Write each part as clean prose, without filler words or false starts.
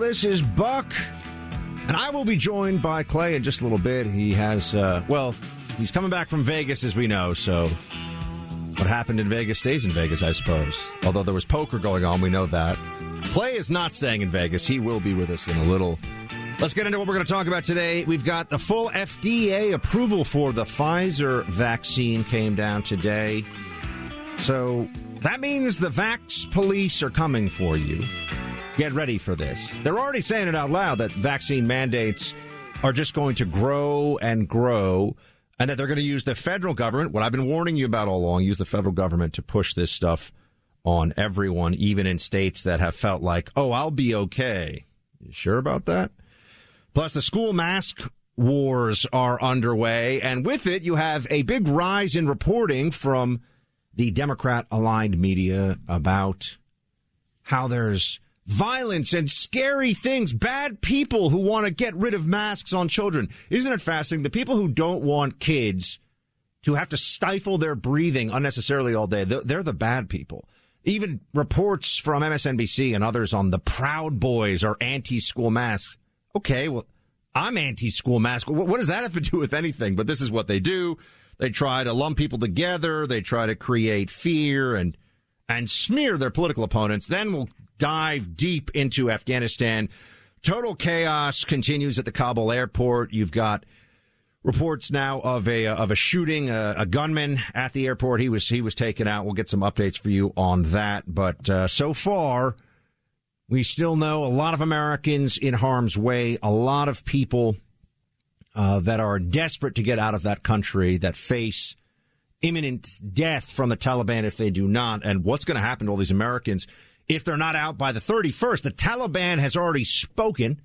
This is Buck, and I will be joined by Clay in just a little bit. He has, he's coming back from Vegas, as we know, so what happened in Vegas stays in Vegas, I suppose. Although there was poker going on, we know that. Clay is not staying in Vegas. He will be with us in a little. Let's get into what we're going to talk about today. We've got the full FDA approval for the Pfizer vaccine came down today. So that means the vax police are coming for you. Get ready for this. They're already saying it out loud that vaccine mandates are just going to grow and grow, and that they're going to use the federal government, what I've been warning you about all along, use the federal government to push this stuff on everyone, even in states that have felt like, oh, I'll be okay. You sure about that? Plus, the school mask wars are underway, and with it, you have a big rise in reporting from the Democrat-aligned media about how there's violence and scary things, bad people who want to get rid of masks on children. Isn't it fascinating? The people who don't want kids to have to stifle their breathing unnecessarily all day, they're the bad people. Even reports from MSNBC and others on the Proud Boys are anti-school masks. Okay, well, I'm anti-school mask. What does that have to do with anything? But this is what they do. They try to lump people together. They try to create fear and smear their political opponents. Then we'll dive deep into Afghanistan. Total chaos continues at the Kabul airport. You've got reports now of a shooting, a gunman at the airport. He was taken out. We'll get some updates for you on that. But so far, we still know a lot of Americans in harm's way, a lot of people that are desperate to get out of that country, that face imminent death from the Taliban if they do not. And what's going to happen to all these Americans if they're not out by the 31st? The Taliban has already spoken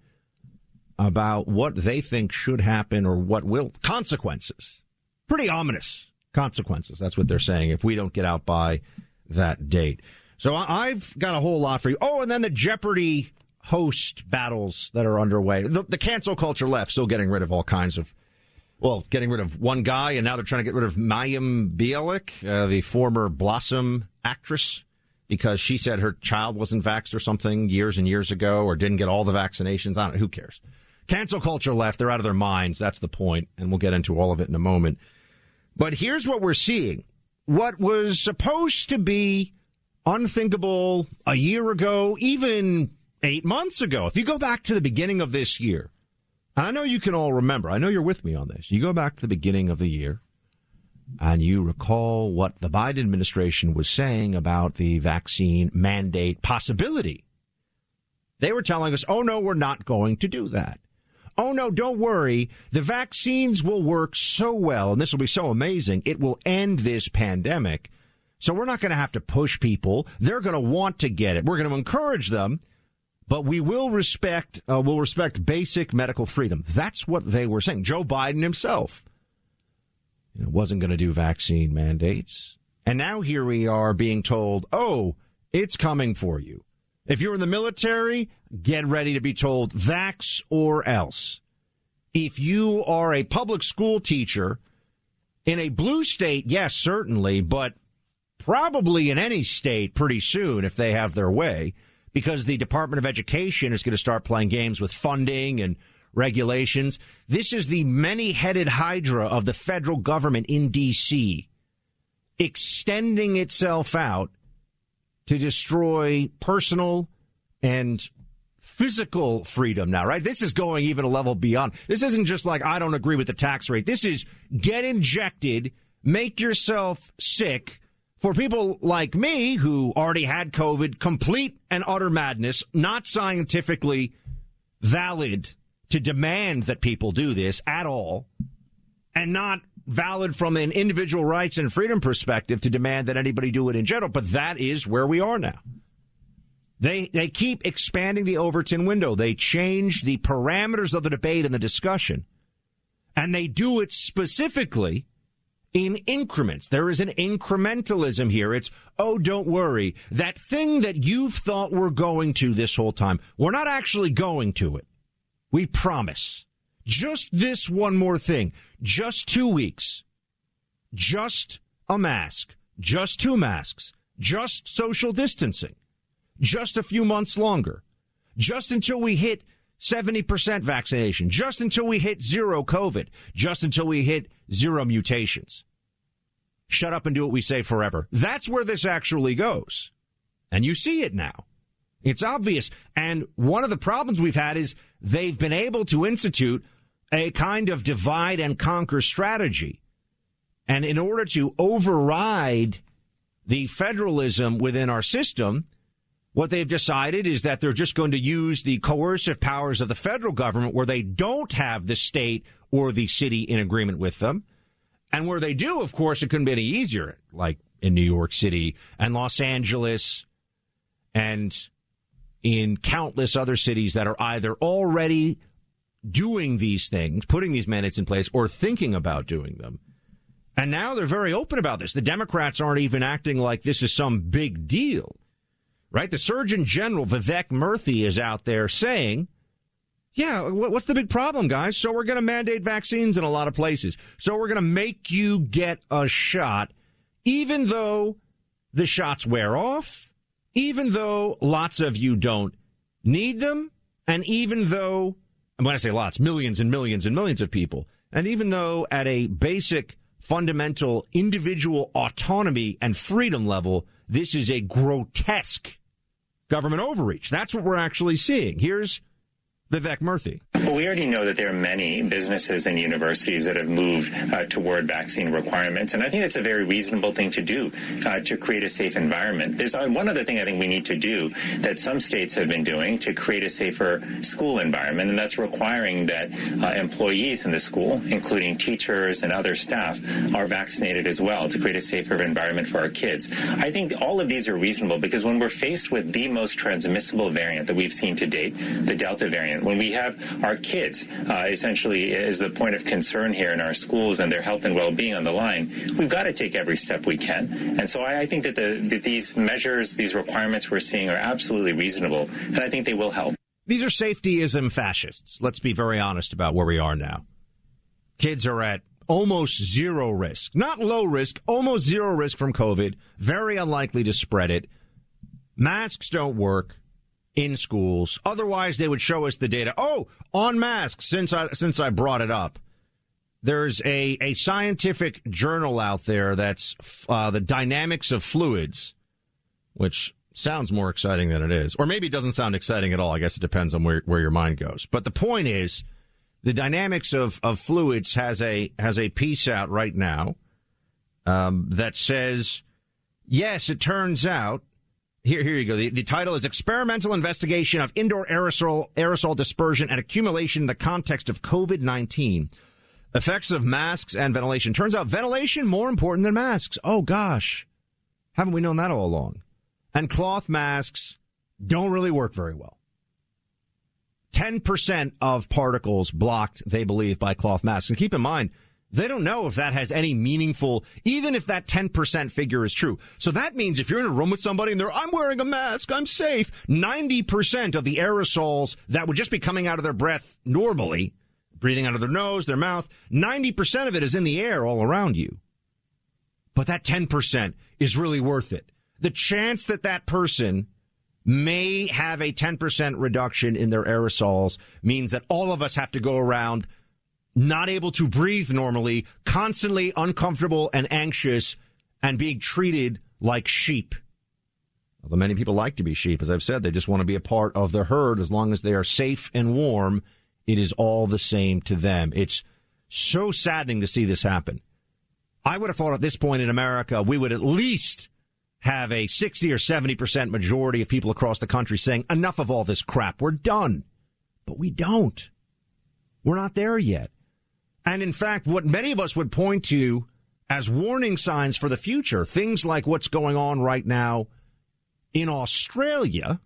about what they think should happen or what will. Consequences. Pretty ominous consequences. That's what they're saying if we don't get out by that date. So I've got a whole lot for you. Oh, and then the Jeopardy host battles that are underway. The cancel culture left still getting rid of all kinds of, well, getting rid of one guy, and now they're trying to get rid of Mayim Bialik, the former Blossom actress, because she said her child wasn't vaxxed or something years and years ago, or didn't get all the vaccinations. I don't know. Who cares? Cancel culture left. They're out of their minds. That's the point, and we'll get into all of it in a moment. But here's what we're seeing. What was supposed to be unthinkable a year ago, even 8 months ago. If you go back to the beginning of this year, and I know you can all remember, I know you're with me on this. You go back to the beginning of the year, and you recall what the Biden administration was saying about the vaccine mandate possibility. They were telling us, oh, no, we're not going to do that. Oh, no, don't worry. The vaccines will work so well, and this will be so amazing, it will end this pandemic. So we're not going to have to push people. They're going to want to get it. We're going to encourage them, but we will respect basic medical freedom. That's what they were saying. Joe Biden himself wasn't going to do vaccine mandates. And now here we are being told, oh, it's coming for you. If you're in the military, get ready to be told vax or else. If you are a public school teacher in a blue state, yes, certainly, but probably in any state pretty soon if they have their way, because the Department of Education is going to start playing games with funding and regulations. This is the many-headed hydra of the federal government in D.C. extending itself out to destroy personal and physical freedom now, right? This is going even a level beyond. This isn't just like, I don't agree with the tax rate. This is get injected, make yourself sick. For people like me who already had COVID, complete and utter madness, not scientifically valid to demand that people do this at all, and not valid from an individual rights and freedom perspective to demand that anybody do it in general. But that is where we are now. They keep expanding the Overton window. They change the parameters of the debate and the discussion, and they do it specifically in increments. There is an incrementalism here. It's, oh, don't worry. That thing that you've thought we're going to this whole time, we're not actually going to it. We promise. Just this one more thing. Just 2 weeks. Just a mask. Just 2 masks. Just social distancing. Just a few months longer. just until we hit 70% vaccination, just until we hit zero COVID, just until we hit zero mutations. Shut up and do what we say forever. That's where this actually goes. And you see it now. It's obvious. And one of the problems we've had is they've been able to institute a kind of divide and conquer strategy. And in order to override the federalism within our system, what they've decided is that they're just going to use the coercive powers of the federal government where they don't have the state or the city in agreement with them. And where they do, of course, it couldn't be any easier, like in New York City and Los Angeles and in countless other cities that are either already doing these things, putting these mandates in place, or thinking about doing them. And now they're very open about this. The Democrats aren't even acting like this is some big deal, right? The Surgeon General, Vivek Murthy, is out there saying, yeah, what's the big problem, guys? So we're going to mandate vaccines in a lot of places. So we're going to make you get a shot, even though the shots wear off, even though lots of you don't need them, and even though, and when I say lots, millions and millions and millions of people, and even though at a basic, fundamental, individual autonomy and freedom level, this is a grotesque government overreach. That's what we're actually seeing. Here's Vivek Murthy. Well, we already know that there are many businesses and universities that have moved toward vaccine requirements, and I think that's a very reasonable thing to do to create a safe environment. There's one other thing I think we need to do that some states have been doing to create a safer school environment, and that's requiring that employees in the school, including teachers and other staff, are vaccinated as well to create a safer environment for our kids. I think all of these are reasonable because when we're faced with the most transmissible variant that we've seen to date, the Delta variant, when we have our kids essentially is the point of concern here in our schools and their health and well-being on the line, we've got to take every step we can. And so I think that these measures, these requirements we're seeing are absolutely reasonable, and I think they will help. These are safetyism fascists. Let's be very honest about where we are now. Kids are at almost zero risk, not low risk, almost zero risk from COVID, very unlikely to spread it. Masks don't work in schools. Otherwise, they would show us the data. Oh, on masks, since I brought it up. There's a scientific journal out there that's the dynamics of fluids, which sounds more exciting than it is. Or maybe it doesn't sound exciting at all. I guess it depends on where your mind goes. But the point is, the dynamics of fluids has a piece out right now that says, yes, it turns out. Here you go. The title is Experimental Investigation of Indoor Aerosol Dispersion and Accumulation in the Context of COVID-19. Effects of Masks and Ventilation. Turns out ventilation more important than masks. Oh, gosh. Haven't we known that all along? And cloth masks don't really work very well. 10% of particles blocked, they believe, by cloth masks. And keep in mind, they don't know if that has any meaningful, even if that 10% figure is true. So that means if you're in a room with somebody and I'm wearing a mask, I'm safe, 90% of the aerosols that would just be coming out of their breath normally, breathing out of their nose, their mouth, 90% of it is in the air all around you. But that 10% is really worth it. The chance that that person may have a 10% reduction in their aerosols means that all of us have to go around not able to breathe normally, constantly uncomfortable and anxious, and being treated like sheep. Although many people like to be sheep, as I've said, they just want to be a part of the herd. As long as they are safe and warm, it is all the same to them. It's so saddening to see this happen. I would have thought at this point in America, we would at least have a 60 or 70% majority of people across the country saying, enough of all this crap, we're done. But we don't. We're not there yet. And in fact, what many of us would point to as warning signs for the future, things like what's going on right now in Australia,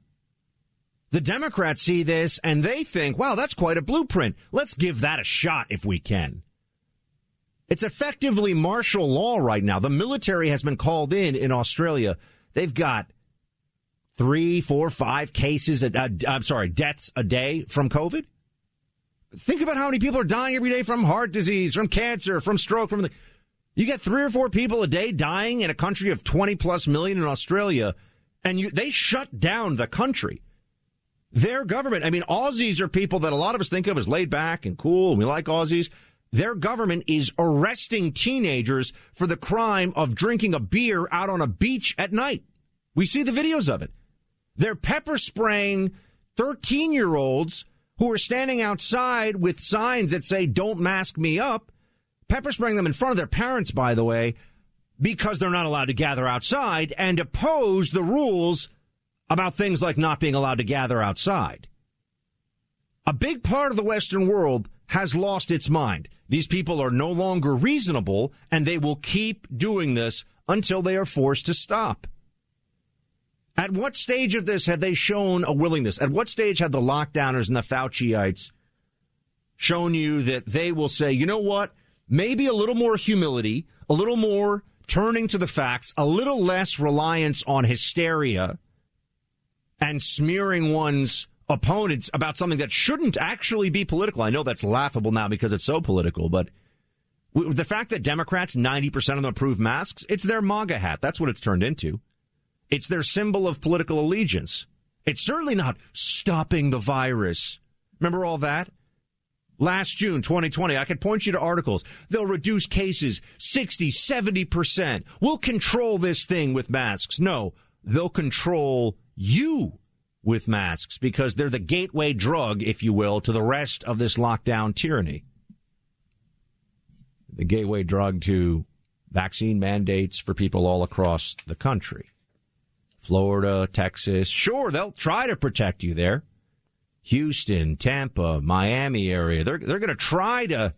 the Democrats see this and they think, wow, that's quite a blueprint. Let's give that a shot if we can. It's effectively martial law right now. The military has been called in Australia. They've got 3, 4, 5 cases, deaths a day from COVID. Think about how many people are dying every day from heart disease, from cancer, from stroke. You get 3 or 4 people a day dying in a country of 20 plus million in Australia, and they shut down the country. Their government, I mean, Aussies are people that a lot of us think of as laid back and cool, and we like Aussies. Their government is arresting teenagers for the crime of drinking a beer out on a beach at night. We see the videos of it. They're pepper spraying 13-year-olds who are standing outside with signs that say, "Don't mask me up," pepper spraying them in front of their parents, by the way, because they're not allowed to gather outside and oppose the rules about things like not being allowed to gather outside. A big part of the Western world has lost its mind. These people are no longer reasonable, and they will keep doing this until they are forced to stop. At what stage of this have they shown a willingness? At what stage have the lockdowners and the Fauciites shown you that they will say, you know what, maybe a little more humility, a little more turning to the facts, a little less reliance on hysteria and smearing one's opponents about something that shouldn't actually be political. I know that's laughable now because it's so political, but the fact that Democrats, 90% of them approve masks, it's their MAGA hat. That's what it's turned into. It's their symbol of political allegiance. It's certainly not stopping the virus. Remember all that? Last June, 2020, I could point you to articles. They'll reduce cases 60, 70%. We'll control this thing with masks. No, they'll control you with masks because they're the gateway drug, if you will, to the rest of this lockdown tyranny. The gateway drug to vaccine mandates for people all across the country. Florida, Texas. Sure, they'll try to protect you there. Houston, Tampa, Miami area. They're going to try to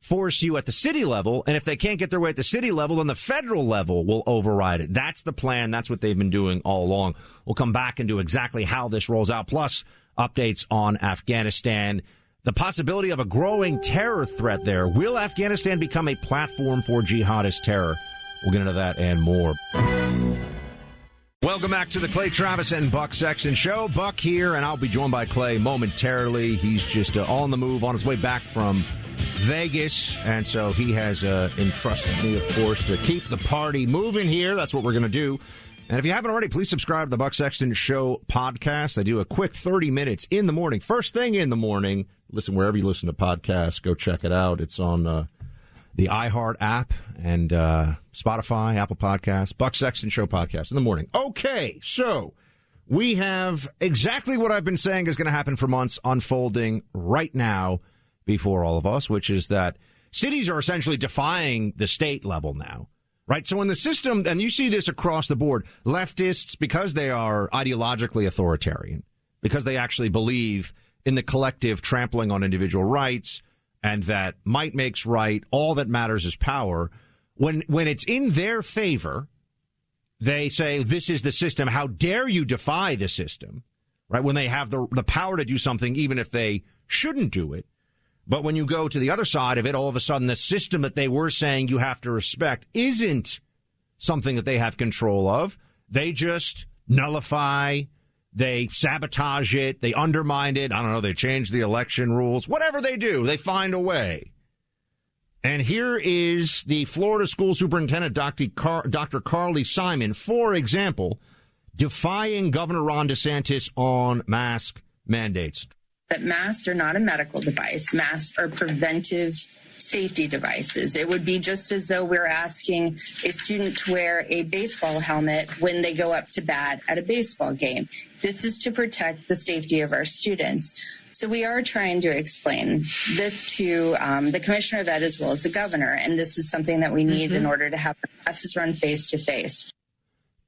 force you at the city level, and if they can't get their way at the city level, then the federal level will override it. That's the plan. That's what they've been doing all along. We'll come back and do exactly how this rolls out, plus updates on Afghanistan, the possibility of a growing terror threat there. Will Afghanistan become a platform for jihadist terror? We'll get into that and more. Welcome back to the Clay Travis and Buck Sexton Show. Buck here, and I'll be joined by Clay momentarily. He's just on the move, on his way back from Vegas, and so he has entrusted me, of course, to keep the party moving here. That's what we're going to do. And if you haven't already, please subscribe to the Buck Sexton Show podcast. I do a quick 30 minutes in the morning, first thing in the morning. Listen wherever you listen to podcasts. Go check it out. It's on the iHeart app and Spotify, Apple Podcasts, Buck Sexton Show podcast in the morning. Okay, so we have exactly what I've been saying is going to happen for months unfolding right now before all of us, which is that cities are essentially defying the state level now, right? So in the system, and you see this across the board, leftists, because they are ideologically authoritarian, because they actually believe in the collective trampling on individual rights, and that might makes right, all that matters is power. When it's in their favor, they say, this is the system. How dare you defy the system, right? When they have the power to do something, even if they shouldn't do it. But when you go to the other side of it, all of a sudden the system that they were saying you have to respect isn't something that they have control of. They just nullify, they sabotage it, they undermine it. I don't know, they change the election rules. Whatever they do, they find a way. And here is the Florida school superintendent, Dr. Carly Simon, for example, defying Governor Ron DeSantis on mask mandates. That masks are not a medical device. Masks are preventive safety devices. It would be just as though we're asking a student to wear a baseball helmet when they go up to bat at a baseball game. This is to protect the safety of our students. So we are trying to explain this to the commissioner of ed as well as the governor, and this is something that we need in order to have the classes run face-to-face.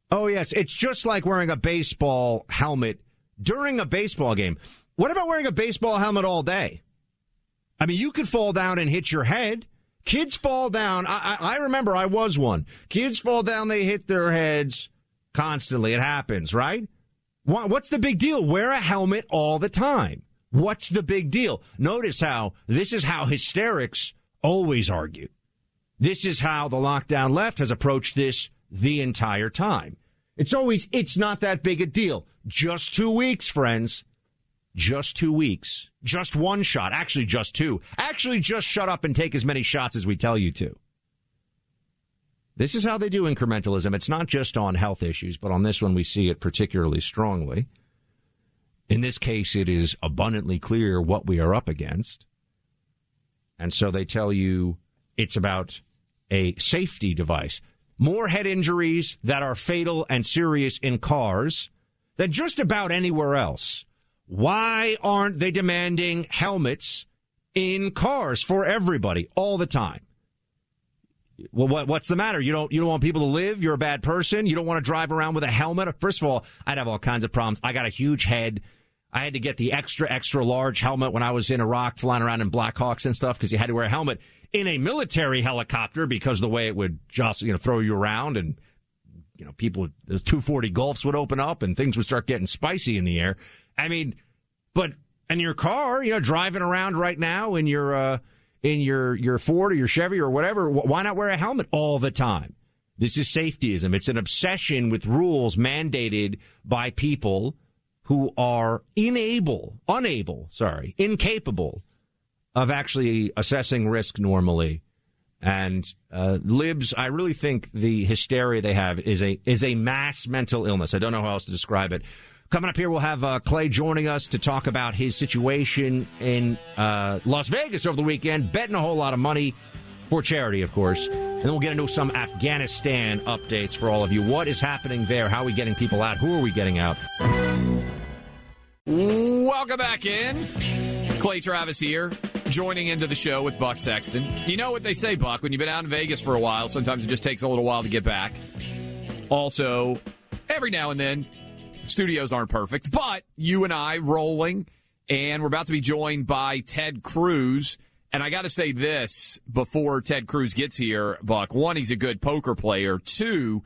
Oh, yes. It's just like wearing a baseball helmet during a baseball game. What about wearing a baseball helmet all day? I mean, you could fall down and hit your head. Kids fall down. I remember I was one. Kids fall down, they hit their heads constantly. It happens, right? What's the big deal? Wear a helmet all the time. What's the big deal? Notice how this is how hysterics always argue. This is how the lockdown left has approached this the entire time. It's not that big a deal. Just 2 weeks, friends. Just 2 weeks. Just one shot. Actually, just two. Actually, just shut up and take as many shots as we tell you to. This is how they do incrementalism. It's not just on health issues, but on this one we see it particularly strongly. In this case, it is abundantly clear what we are up against. And so they tell you it's about a safety device. More head injuries that are fatal and serious in cars than just about anywhere else. Why aren't they demanding helmets in cars for everybody all the time? Well, what's the matter? You don't want people to live? You're a bad person? You don't want to drive around with a helmet? First of all, I'd have all kinds of problems. I got a huge head. I had to get the extra large helmet when I was in Iraq flying around in Blackhawks and stuff because you had to wear a helmet in a military helicopter because the way it would just, throw you around and, people, those 240 Gulfs would open up and things would start getting spicy in the air. I mean, but in your car, driving around right now in your Ford or your Chevy or whatever, why not wear a helmet all the time? This is safetyism. It's an obsession with rules mandated by people who are incapable of actually assessing risk normally. And libs, I really think the hysteria they have is a mass mental illness. I don't know how else to describe it. Coming up here, we'll have Clay joining us to talk about his situation in Las Vegas over the weekend, betting a whole lot of money for charity, of course. And then we'll get into some Afghanistan updates for all of you. What is happening there? How are we getting people out? Who are we getting out? Welcome back in. Clay Travis here, joining into the show with Buck Sexton. You know what they say, Buck, when you've been out in Vegas for a while, sometimes it just takes a little while to get back. Also, every now and then, studios aren't perfect, but you and I rolling, and we're about to be joined by Ted Cruz. And I got to say this before Ted Cruz gets here, Buck. One, he's a good poker player. Two,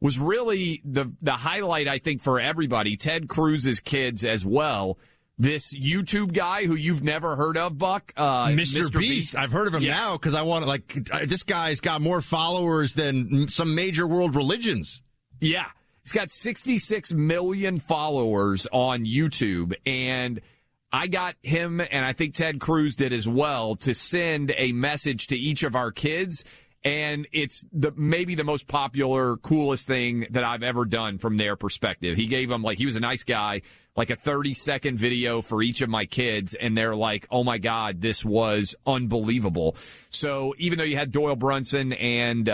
was really the highlight, I think, for everybody, Ted Cruz's kids as well. This YouTube guy who you've never heard of, Buck, Mr. Beast. I've heard of him now because I want to, this guy's got more followers than some major world religions. Yeah. He's got 66 million followers on YouTube, and I got him, and I think Ted Cruz did as well, to send a message to each of our kids, and it's maybe the most popular, coolest thing that I've ever done from their perspective. He gave them, he was a nice guy, a 30-second video for each of my kids, and they're like, oh my God, this was unbelievable. So even though you had Doyle Brunson and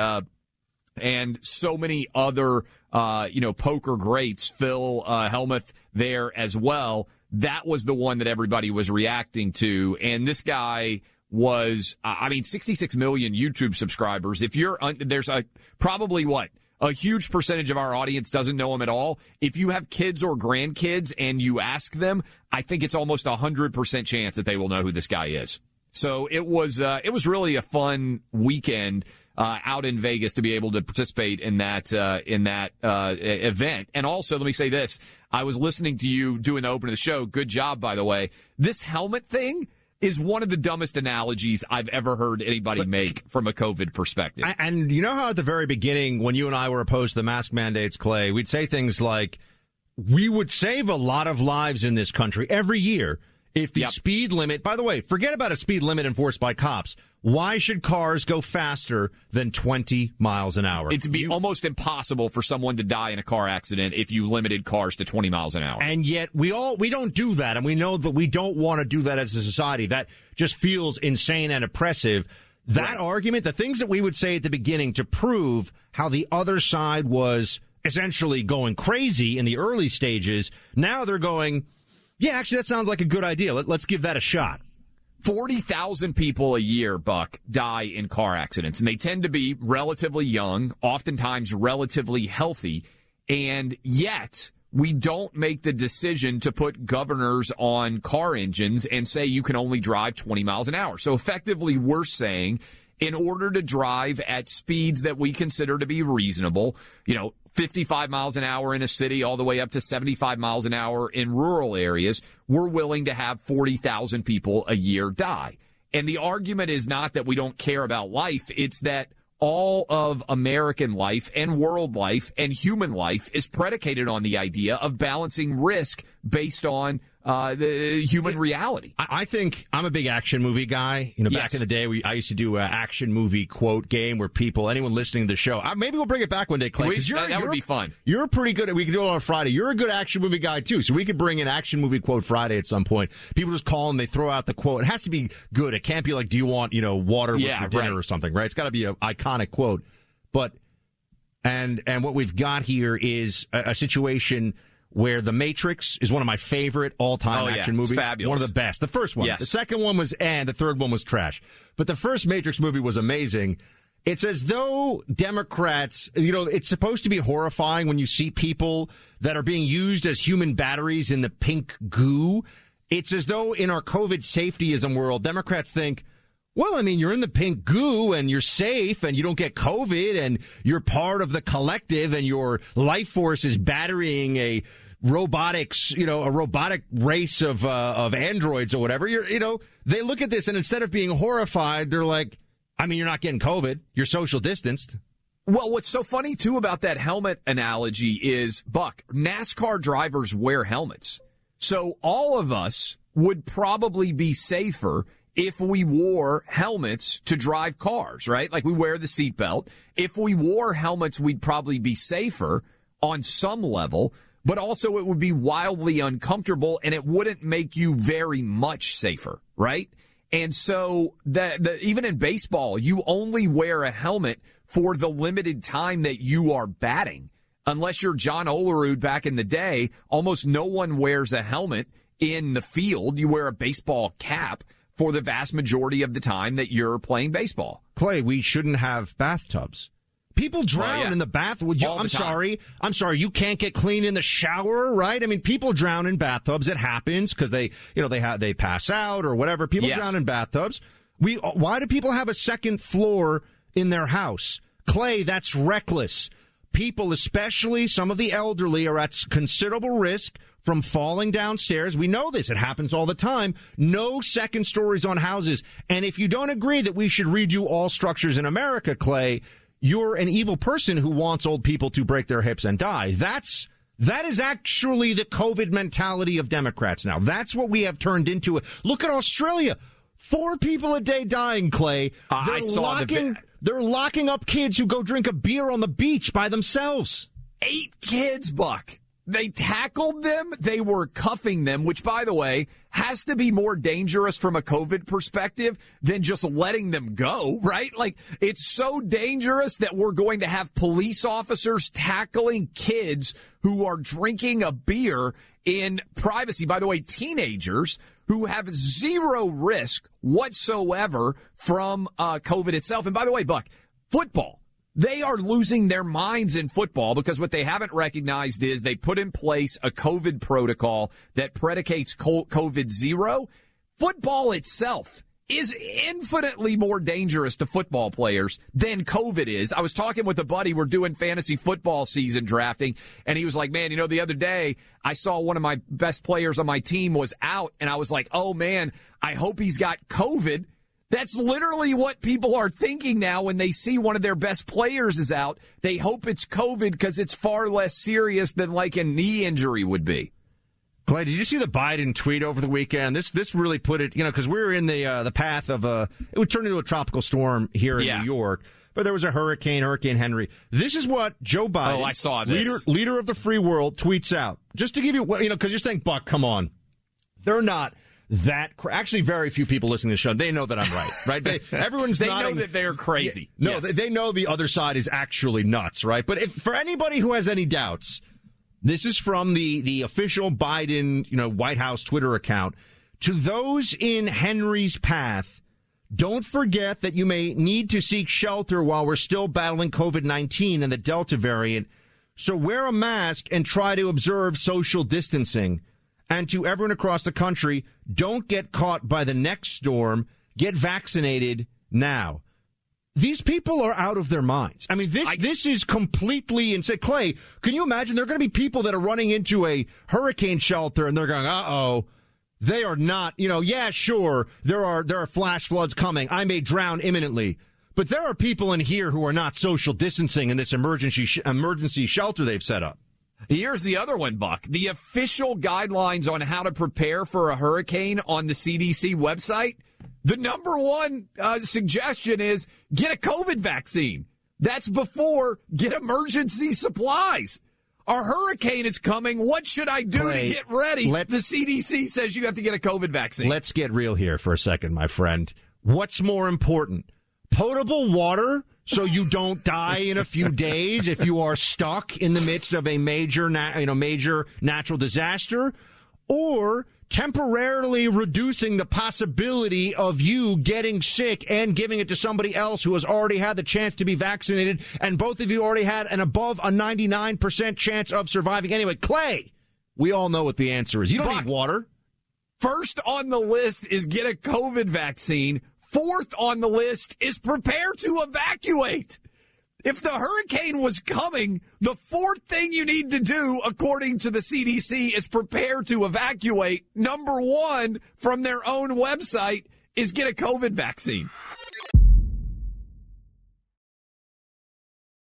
so many other poker greats, Phil Hellmuth there as well, that was the one that everybody was reacting to. And this guy was, 66 million YouTube subscribers. If you're, there's probably a huge percentage of our audience doesn't know him at all. If you have kids or grandkids and you ask them, I think it's almost 100% chance that they will know who this guy is. So it was really a fun weekend out in Vegas to be able to participate in that event. And also, let me say this. I was listening to you doing the open of the show. Good job, by the way. This helmet thing is one of the dumbest analogies I've ever heard anybody make from a COVID perspective. And you know how at the very beginning, when you and I were opposed to the mask mandates, Clay, we'd say things like, we would save a lot of lives in this country every year if the speed limit, by the way, forget about a speed limit enforced by cops. Why should cars go faster than 20 miles an hour? It'd be almost impossible for someone to die in a car accident if you limited cars to 20 miles an hour. And yet we don't do that, and we know that we don't want to do that as a society. That just feels insane and oppressive. That argument, the things that we would say at the beginning to prove how the other side was essentially going crazy in the early stages, now they're going, yeah, actually, that sounds like a good idea. Let's give that a shot. 40,000 people a year, Buck, die in car accidents, and they tend to be relatively young, oftentimes relatively healthy, and yet we don't make the decision to put governors on car engines and say you can only drive 20 miles an hour. So effectively, we're saying in order to drive at speeds that we consider to be reasonable, 55 miles an hour in a city all the way up to 75 miles an hour in rural areas, we're willing to have 40,000 people a year die. And the argument is not that we don't care about life. It's that all of American life and world life and human life is predicated on the idea of balancing risk based on the human reality. I think I'm a big action movie guy. Back in the day, I used to do an action movie quote game where anyone listening to the show, maybe we'll bring it back one day, Clay. That would be fun. You're pretty good. We could do it on Friday. You're a good action movie guy, too. So we could bring an action movie quote Friday at some point. People just call and they throw out the quote. It has to be good. It can't be like, do you want, water with your dinner or something, right? It's got to be an iconic quote. But, and what we've got here is a situation where The Matrix is one of my favorite all-time action movies. It's fabulous. One of the best. The first one. Yes. The second one was the third one was trash. But the first Matrix movie was amazing. It's as though Democrats, it's supposed to be horrifying when you see people that are being used as human batteries in the pink goo. It's as though in our COVID safetyism world, Democrats think, well, I mean, you're in the pink goo and you're safe and you don't get COVID and you're part of the collective and your life force is batterying a robotic race of androids or whatever. They look at this and instead of being horrified, they're like, I mean, you're not getting COVID. You're social distanced. Well, what's so funny, too, about that helmet analogy is, Buck, NASCAR drivers wear helmets. So all of us would probably be safer if we wore helmets to drive cars, right? Like we wear the seatbelt. If we wore helmets, we'd probably be safer on some level, but also it would be wildly uncomfortable and it wouldn't make you very much safer, right? And so even in baseball, you only wear a helmet for the limited time that you are batting. Unless you're John Olerud back in the day, almost no one wears a helmet in the field. You wear a baseball cap for the vast majority of the time that you're playing baseball. Clay, we shouldn't have bathtubs. People drown in the bath. I'm sorry. You can't get clean in the shower, right? I mean, people drown in bathtubs. It happens because they pass out or whatever. People drown in bathtubs. Why do people have a second floor in their house? Clay, that's reckless. People, especially some of the elderly, are at considerable risk from falling downstairs. We know this. It happens all the time. No second stories on houses. And if you don't agree that we should redo all structures in America, Clay, you're an evil person who wants old people to break their hips and die. That is actually the COVID mentality of Democrats now. That's what we have turned into. Look at Australia. 4 people a day dying, Clay. They're locking up kids who go drink a beer on the beach by themselves. 8 kids, Buck. They tackled them. They were cuffing them, which, by the way, has to be more dangerous from a COVID perspective than just letting them go, right? Like, it's so dangerous that we're going to have police officers tackling kids who are drinking a beer in privacy. By the way, teenagers who have zero risk whatsoever from COVID itself. And by the way, Buck, football. They are losing their minds in football because what they haven't recognized is they put in place a COVID protocol that predicates COVID zero. Football itself is infinitely more dangerous to football players than COVID is. I was talking with a buddy. We're doing fantasy football season drafting, and he was like, man, the other day I saw one of my best players on my team was out, and I was like, oh, man, I hope he's got COVID. That's literally what people are thinking now when they see one of their best players is out. They hope it's COVID because it's far less serious than like a knee injury would be. Clay, did you see the Biden tweet over the weekend? This really put it, because we were in the path of it would turn into a tropical storm here in New York, but there was a Hurricane Henry. This is what Joe Biden, I saw this. leader of the free world, tweets out. Just to give you, because you think, Buck, come on, they're not. Actually, very few people listening to the show, they know that I'm right? Everyone's know that they're crazy. No, yes. They know the other side is actually nuts, right? But for anybody who has any doubts, this is from the official Biden, White House Twitter account. To those in Henry's path, don't forget that you may need to seek shelter while we're still battling COVID-19 and the Delta variant. So wear a mask and try to observe social distancing. And to everyone across the country, don't get caught by the next storm. Get vaccinated now. These people are out of their minds. I mean, this is completely insane. Clay, can you imagine? There are going to be people that are running into a hurricane shelter and they're going, uh-oh. They are not, sure, there are flash floods coming. I may drown imminently. But there are people in here who are not social distancing in this emergency shelter they've set up. Here's the other one, Buck. The official guidelines on how to prepare for a hurricane on the CDC website, the number one suggestion is get a COVID vaccine. That's before get emergency supplies. Our hurricane is coming. What should I do to get ready? The CDC says you have to get a COVID vaccine. Let's get real here for a second, my friend. What's more important? Potable water so you don't die in a few days if you are stuck in the midst of a major natural disaster, or temporarily reducing the possibility of you getting sick and giving it to somebody else who has already had the chance to be vaccinated, and both of you already had an above a 99% chance of surviving. Anyway, Clay, we all know what the answer is. You don't need water. First on the list is get a COVID vaccine. Fourth on the list is prepare to evacuate. If the hurricane was coming, the fourth thing you need to do, according to the CDC, is prepare to evacuate. Number one from their own website is get a COVID vaccine.